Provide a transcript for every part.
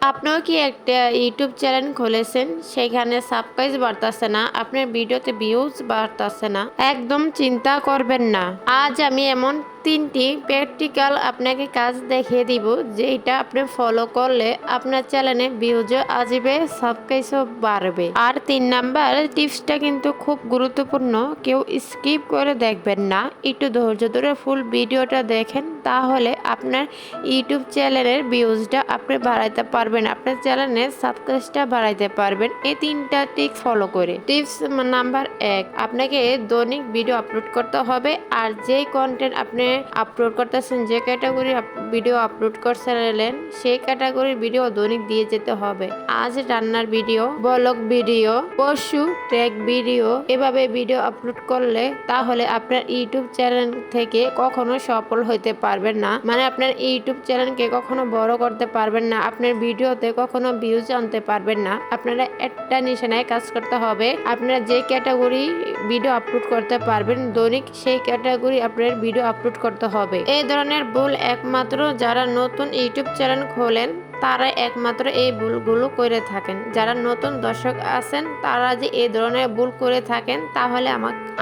আপনিও কি একটা ইউটিউব চ্যানেল খুলেছেন, সেখানে সাবস্ক্রাইব বাড়তেছে না, আপনার ভিডিওতে ভিউজ বাড়তেছে না? একদম চিন্তা করবেন না। আজ আমি এমন 3টি প্র্যাকটিক্যাল আপনাকে কাজ দেখিয়ে দিব, যেটা আপনি ফলো করলে আপনার চ্যানেলে ভিউজ আসবে, সাবস্ক্রাইব বাড়বে। আর 3 নাম্বার টিপসটা কিন্তু খুব গুরুত্বপূর্ণ, কেউ স্কিপ করে দেখবেন না, একটু ধৈর্য ধরে ফুল ভিডিওটা দেখেন, তাহলে আপনার ইউটিউব চ্যানেলের ভিউজটা আপনি বাড়াইতে পারবেন, আপনার চ্যানেলের সাবস্ক্রাইবটা বাড়াইতে পারবেন এই 3টা টিপস ফলো করে। টিপস নাম্বার 1, আপনাকে দৈনিক ভিডিও আপলোড করতে হবে। আর যে কন্টেন্ট আপনি আপলোড করতেছেন, যে ক্যাটাগরি ভিডিও আপলোড করছেন সেই ক্যাটাগরির ভিডিও দৈনিক দিয়ে যেতে হবে। আজ রান্নার ভিডিও, ব্লগ ভিডিও, পশু ট্র্যাক ভিডিও, এভাবে ভিডিও আপলোড করলে তাহলে আপনার ইউটিউব চ্যানেল থেকে কখনো সফল হইতে পারবেন না, মানে আপনার ইউটিউব চ্যানেলকে কখনো বড় করতে পারবেন না, আপনার ভিডিওতে কখনো ভিউজ আনতে পারবেন না। আপনারা একটা নিশানায় কাজ করতে হবে, আপনারা যে ক্যাটাগরি ভিডিও আপলোড করতে পারবেন দৈনিক, সেই ক্যাটাগরি আপনার ভিডিও আপলোড করতে হবে। এই ধরনের ভুল একমাত্র যারা নতুন ইউটিউব চ্যানেল খোলেন তারা একমাত্র এই ভুলগুলো করে থাকেন। যারা নতুন দর্শক আছেন তারা যে এই ধরনের ভুল করে থাকেন, তাহলে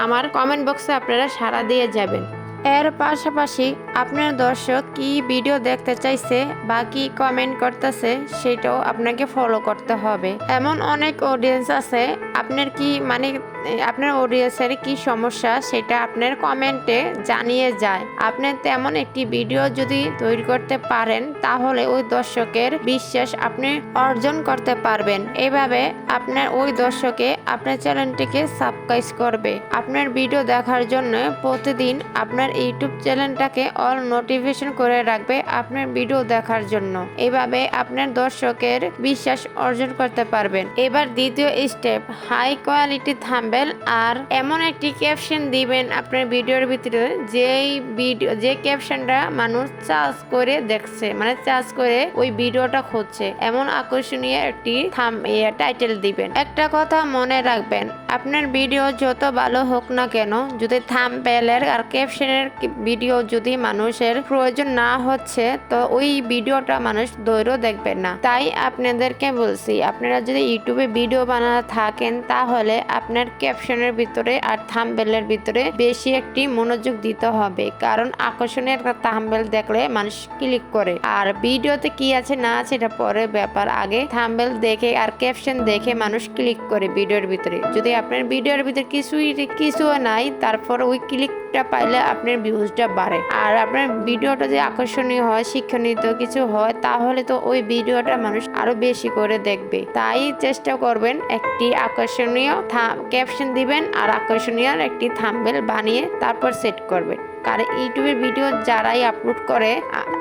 আমার কমেন্ট বক্সে আপনারা সাড়া দিয়ে যাবেন। এর পাশাপাশি আপনার দর্শক কি ভিডিও দেখতে চাইছে বা কি কমেন্ট করতেছে সেটাও আপনাকে ফলো করতে হবে। এমন অনেক অডিয়েন্স আছে, আপনার কি মানে আপনার অডিয়েন্সের কি সমস্যা সেটা আপনার কমেন্টে জানিয়ে যায়। আপনি তেমন একটি ভিডিও যদি তৈরি করতে পারেন, তাহলে ওই দর্শকের বিশ্বাস আপনি অর্জন করতে পারবেন। এভাবে আপনার ওই দর্শকে আপনার চ্যানেলটিকে সাবস্ক্রাইব করবে। আপনার ভিডিও দেখার জন্য প্রতিদিন আপনার ইউটিউব চ্যানেলটাকে অল নোটিফিকেশন করে রাখবে আপনার ভিডিও দেখার জন্য। এভাবে আপনার দর্শকের বিশ্বাস অর্জন করতে পারবেন। এবার দ্বিতীয় স্টেপ, হাই কোয়ালিটি থাম্বনেল আর এমন একটি ক্যাপশন দিবেন আপনার ভিডিওর ভিতরে যে ক্যাপশনটা মানুষ সার্চ করে দেখছে, মানে সার্চ করে ওই ভিডিওটা খুঁজছে, এমন আকর্ষণীয় একটি টাইটেল দিবেন। একটা কথা মনে রাখবেন, আপনার ভিডিও যত ভালো হোক না কেন, যদি থাম্বনেলের আর ক্যাপশনের ভিডিও যদি মানুষের প্রয়োজন না হচ্ছে, তো ওই ভিডিওটা মানুষ ধৈর্য দেখবেন না। তাই আপনাদেরকে বলছি, আপনারা যদি ইউটিউবে ভিডিও বানাতে থাকেন, তাহলে আপনার ক্যাপশনের ভিতরে আর থাম্বনেলের ভিতরে বেশি একটি মনোযোগ দিতে হবে, কারণ আকর্ষণীয় একটা থাম্বনেল দেখলে মানুষ ক্লিক করে। আর ভিডিওতে কি আছে না আছে এটা পরে ব্যাপার, আগে থাম্বনেল দেখে আর ক্যাপশন দেখে মানুষ ক্লিক করে ভিডিওর ভিতরে। যদি আপনার ভিডিওর ভিতরে কিছু নাই, তারপর ওই ক্লিকটা পাইলে আপনার ভিউজটা বাড়ে। আর আপনার ভিডিওটা যে আকর্ষণীয় হয়, শিক্ষণীয় কিছু হয়, তাহলে তো ওই ভিডিওটা মানুষ আরো বেশি করে দেখবে। তাই চেষ্টা করবেন একটি আকর্ষণীয় ক্যাপশন দিবেন আর আকর্ষণীয় একটি থাম্বনেল বানিয়ে তারপর সেট করবেন। কারণ ইউটিউবের ভিডিও যারাই আপলোড করে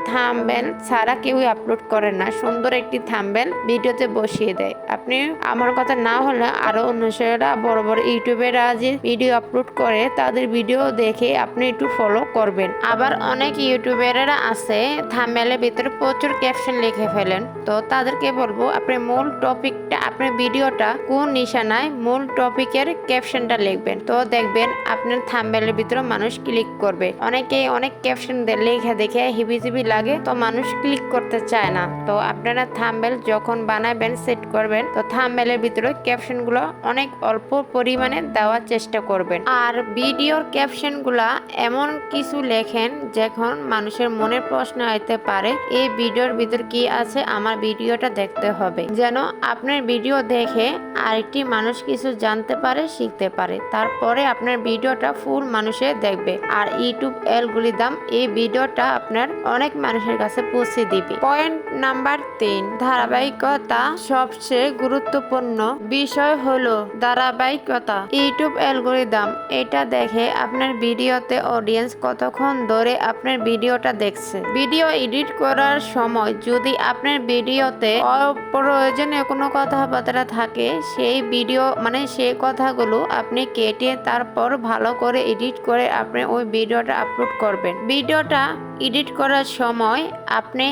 থাম্বনেল ছাড়া কেউই আপলোড করে না, সুন্দর একটি থাম্বনেল ভিডিওতে বসিয়ে দেয়। আপনি আমার কথা না হলে আরো অনুসারীরা বড় বড় ইউটিউবেরা যে ভিডিও আপলোড করে তাদের ভিডিও দেখে আপনি একটু ফলো করবেন। আবার অনেক ইউটিউবাররা আছে থাম্বনেলের ভিতরে প্রচুর ক্যাপশন লিখে ফেলেন, তো তাদেরকে বলবো আপনি মূল টপিকটা, আপনার ভিডিওটা কোন নিশানায় মূল টপিকের ক্যাপশনটা লিখবেন, তো দেখবেন আপনার থাম্বনেলের ভিতরে মানুষ ক্লিক করবে। অনেকেই অনেক ক্যাপশন লেখা দেখে হিবিজিবি লাগে, তো মানুষ ক্লিক করতে চায় না। তো আপনারা থাম্বনেল যখন বানাবেন, সেট করবেন, তো থাম্বনেলের ভিতরে ক্যাপশনগুলো অনেক অল্প পরিমাণে দেওয়ার চেষ্টা করবেন। আর ভিডিওর ক্যাপশনগুলা এমন কিছু লেখেন যখন মানুষের মনের প্রশ্ন হইতে পারে এই ভিডিওর ভিতর কি আছে, আমার ভিডিওটা দেখতে হবে, যেন আপনার ভিডিও দেখে আরেকটি মানুষ কিছু জানতে পারে, শিখতে পারে, তারপরে আপনার ভিডিওটা ফুল মানুষে দেখবে। আর ইউটিউব অ্যালগরিদম এই ভিডিওটা আপনার অনেক মানুষের কাছে পৌঁছে দিবে। পয়েন্ট নাম্বার 3, ধারাবাহিকতা সবচেয়ে গুরুত্বপূর্ণ বিষয় হলো ধারাবাহিকতা। ইউটিউব অ্যালগরিদম এটা দেখে আপনার ভিডিওতে অডিয়েন্স কতক্ষণ ধরে আপনার ভিডিওটা দেখছে। ভিডিও এডিট করার সময় যদি আপনার ভিডিওতে অপ্রয়োজনীয় কোনো কথাবার্তা থাকে, সেই ভিডিও মানে সেই কথাগুলো আপনি কেটে তারপর ভালো করে এডিট করে আপনি ওই ভিডিওটা আপলোড করবেন। ভিডিওটা এডিট করার সময় আপনি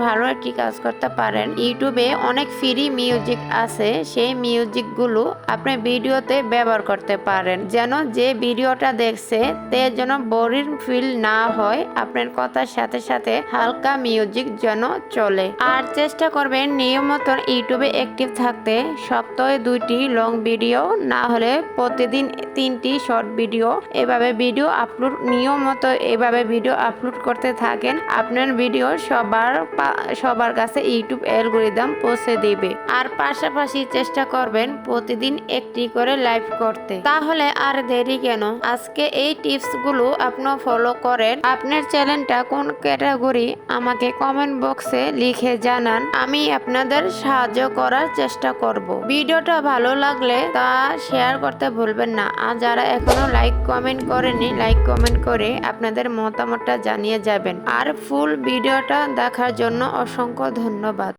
ভালো একটি কাজ করতে পারেন। ইউটিউবে অনেক ফ্রি মিউজিক আছে, সেই মিউজিকগুলো আপনি ভিডিওতে ব্যবহার করতে পারেন, যেন যে ভিডিওটা দেখছে তে যেন বোরিং ফিল না হয়। আপনার কথার সাথে সাথে হালকা মিউজিক যেন চলে। আর চেষ্টা করবেন নিয়মিত ইউটিউবে অ্যাক্টিভ থাকতে। সপ্তাহে 2টি লং ভিডিও, না হলে প্রতিদিন 3টি শর্ট ভিডিও, এভাবে ভিডিও আপলোড নিয়মিত ভিডিও আপলোড করতে থাকেন। আপনার ভিডিও সবার কাছে ইউটিউব অ্যালগরিদম পৌঁছে দিবে। আর পাশাপাশি চেষ্টা করবেন প্রতিদিন একটি করে লাইভ করতে। তাহলে আর দেরি কেন, আজকে এই টিপস গুলো আপনি ফলো করেন। আপনার চ্যানেলটা কোন ক্যাটাগরি আমাকে কমেন্ট বক্সে লিখে জানান, আমি আপনাদের সাহায্য করার চেষ্টা করব। ভিডিওটা ভালো লাগলে তা শেয়ার করতে ভুলবেন না। আর যারা এখনো লাইক কমেন্ট করেনি, লাইক কমেন্ট করে আপনাদের মতামতটা জানিয়ে যাবেন। আর ফুল ভিডিওটা দেখার জন্য অসংখ্য ধন্যবাদ।